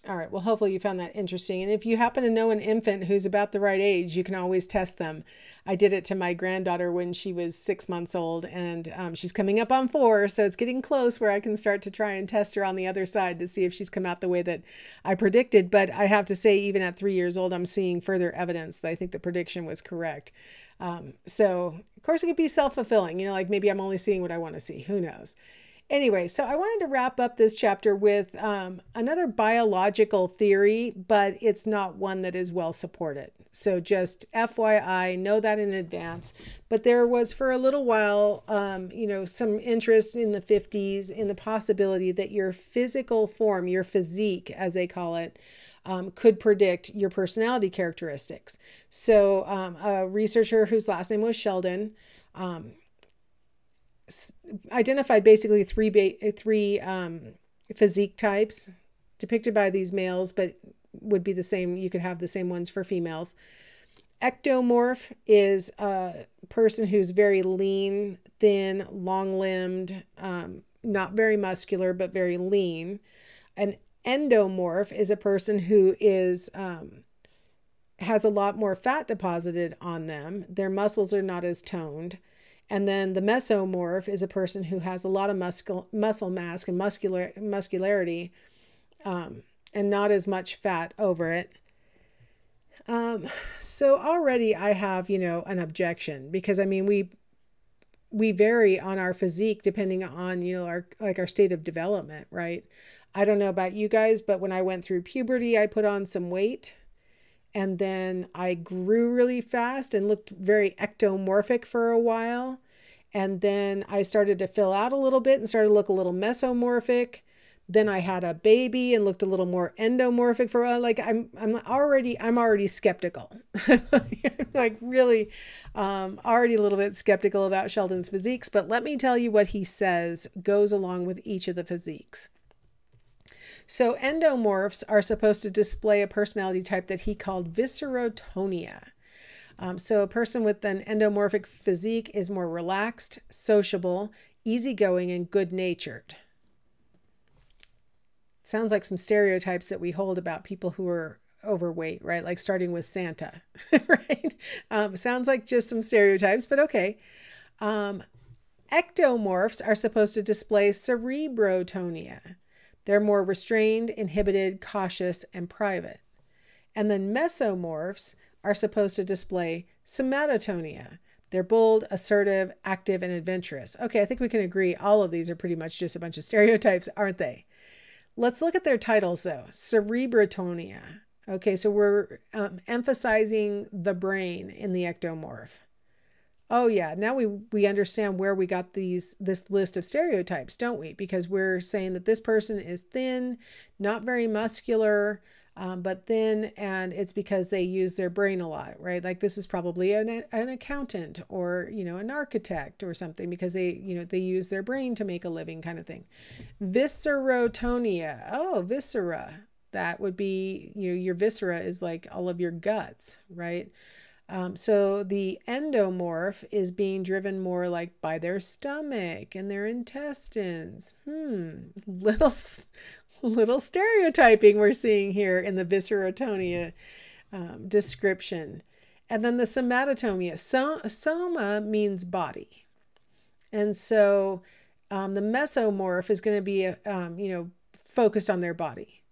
All right. Well, hopefully you found that interesting. And if you happen to know an infant who's about the right age, you can always test them. I did it to my granddaughter when she was 6 months old, and she's coming up on 4. So it's getting close where I can start to try and test her on the other side to see if she's come out the way that I predicted. But I have to say, even at 3 years old, I'm seeing further evidence that I think the prediction was correct. So, of course, it could be self-fulfilling, you know, like maybe I'm only seeing what I want to see. Who knows? Anyway, so I wanted to wrap up this chapter with another biological theory, but it's not one that is well supported. So just FYI, know that in advance. But there was for a little while, you know, some interest in the 50s in the possibility that your physical form, your physique, as they call it, could predict your personality characteristics. So a researcher whose last name was Sheldon identified basically three physique types depicted by these males, but would be the same. You could have the same ones for females. Ectomorph is a person who's very lean, thin, long-limbed, not very muscular, but very lean. An endomorph is a person who is has a lot more fat deposited on them. Their muscles are not as toned. And then the mesomorph is a person who has a lot of muscle mass and muscularity, and not as much fat over it. So already I have, you know, an objection, because I mean, we vary on our physique depending on, you know, our state of development, right? I don't know about you guys, but when I went through puberty, I put on some weight. And then I grew really fast and looked very ectomorphic for a while. And then I started to fill out a little bit and started to look a little mesomorphic. Then I had a baby and looked a little more endomorphic for a while. Like I'm already skeptical. Like really already a little bit skeptical about Sheldon's physiques. But let me tell you what he says goes along with each of the physiques. So endomorphs are supposed to display a personality type that he called viscerotonia. So a person with an endomorphic physique is more relaxed, sociable, easygoing, and good-natured. Sounds like some stereotypes that we hold about people who are overweight, right? Like starting with Santa, right? Sounds like just some stereotypes, but okay. Ectomorphs are supposed to display cerebrotonia. They're more restrained, inhibited, cautious, and private. And then mesomorphs are supposed to display somatotomia. They're bold, assertive, active, and adventurous. Okay, I think we can agree all of these are pretty much just a bunch of stereotypes, aren't they? Let's look at their titles though. Cerebrotonia. Okay, so we're emphasizing the brain in the ectomorph. Oh yeah, now we understand where we got this list of stereotypes, don't we? Because we're saying that this person is thin, not very muscular, but thin, and it's because they use their brain a lot, right? Like this is probably an accountant or, you know, an architect or something, because they, you know, they use their brain to make a living kind of thing. Viscerotonia. Oh, viscera. That would be, you know, your viscera is like all of your guts, right? So the endomorph is being driven more like by their stomach and their intestines. Little stereotyping we're seeing here in the viscerotonia description. And then the somatotomia. Soma means body. And so the mesomorph is going to be, you know, focused on their body.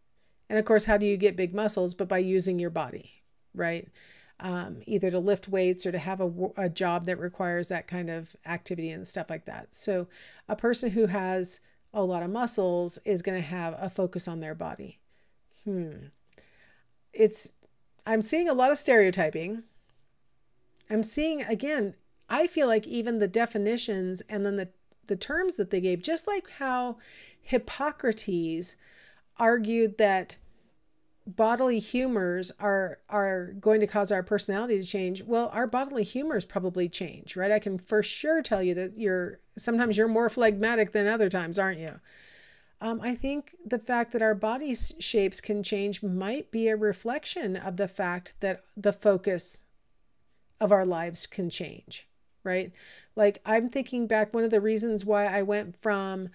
And of course, how do you get big muscles? But by using your body, right? Either to lift weights or to have a job that requires that kind of activity and stuff like that. So a person who has a lot of muscles is going to have a focus on their body. I'm seeing a lot of stereotyping. I'm seeing, again, I feel like even the definitions and then the terms that they gave, just like how Hippocrates argued that bodily humors are going to cause our personality to change. Well, our bodily humors probably change, right? I can for sure tell you that sometimes you're more phlegmatic than other times, aren't you? I think the fact that our body shapes can change might be a reflection of the fact that the focus of our lives can change, right? Like I'm thinking back, one of the reasons why I went from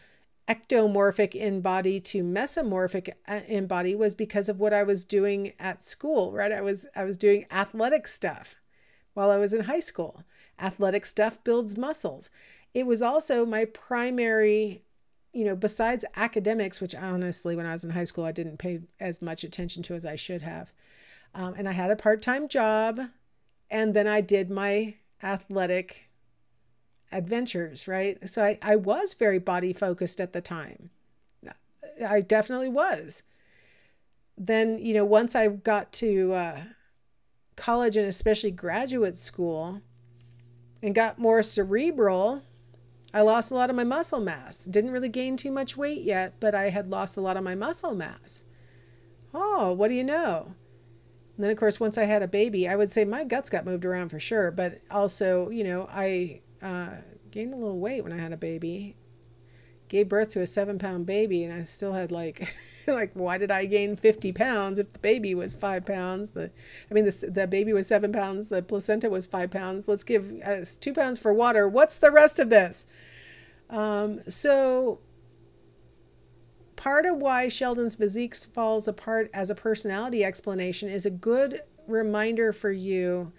ectomorphic in body to mesomorphic in body was because of what I was doing at school, right? I was doing athletic stuff while I was in high school. Athletic stuff builds muscles. It was also my primary, besides academics, which honestly, when I was in high school, I didn't pay as much attention to as I should have. And I had a part-time job, and then I did my athletic adventures, right? So I was very body focused at the time. I definitely was. Then, once I got to college and especially graduate school and got more cerebral, I lost a lot of my muscle mass. Didn't really gain too much weight yet, but I had lost a lot of my muscle mass. Oh, what do you know? And then, of course, once I had a baby, I would say my guts got moved around for sure. But also, I gained a little weight when I had a baby. Gave birth to a 7-pound baby, and I still had like why did I gain 50 pounds if the baby was 5 pounds? The baby was 7 pounds. The placenta was 5 pounds. Let's give 2 pounds for water. What's the rest of this? So part of why Sheldon's Physiques falls apart as a personality explanation is a good reminder for you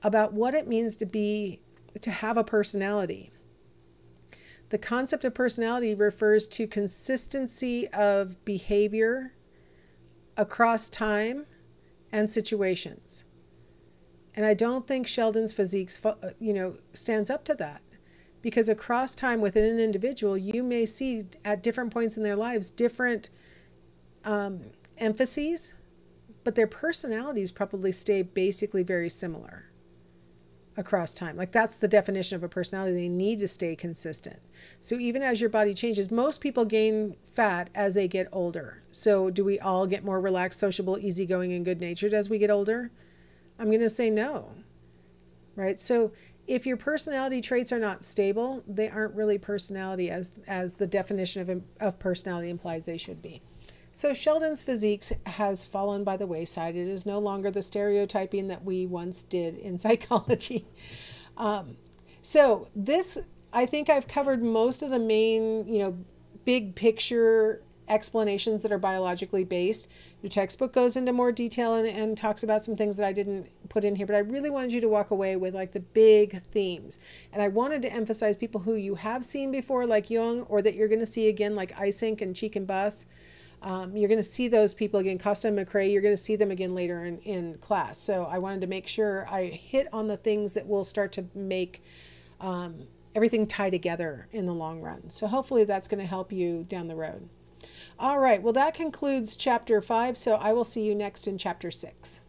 about what it means to have a personality. The concept of personality refers to consistency of behavior across time and situations. And I don't think Sheldon's Physiques, stands up to that. Because across time within an individual, you may see at different points in their lives different emphases, but their personalities probably stay basically very similar across time. Like that's the definition of a personality. They need to stay consistent. So even as your body changes, most people gain fat as they get older. So do we all get more relaxed, sociable, easygoing, and good-natured as we get older? I'm going to say no, right? So if your personality traits are not stable, they aren't really personality as the definition of personality implies they should be. So Sheldon's Physiques has fallen by the wayside. It is no longer the stereotyping that we once did in psychology. So this, I think I've covered most of the main, big picture explanations that are biologically based. Your textbook goes into more detail and talks about some things that I didn't put in here, but I really wanted you to walk away with like the big themes. And I wanted to emphasize people who you have seen before, like Jung, or that you're going to see again, like Eysenck and Cheek and Buss. You're going to see those people again, Costa and McRae. You're going to see them again later in class. So I wanted to make sure I hit on the things that will start to make everything tie together in the long run. So hopefully that's going to help you down the road. All right, well, that concludes chapter 5. So I will see you next in chapter 6.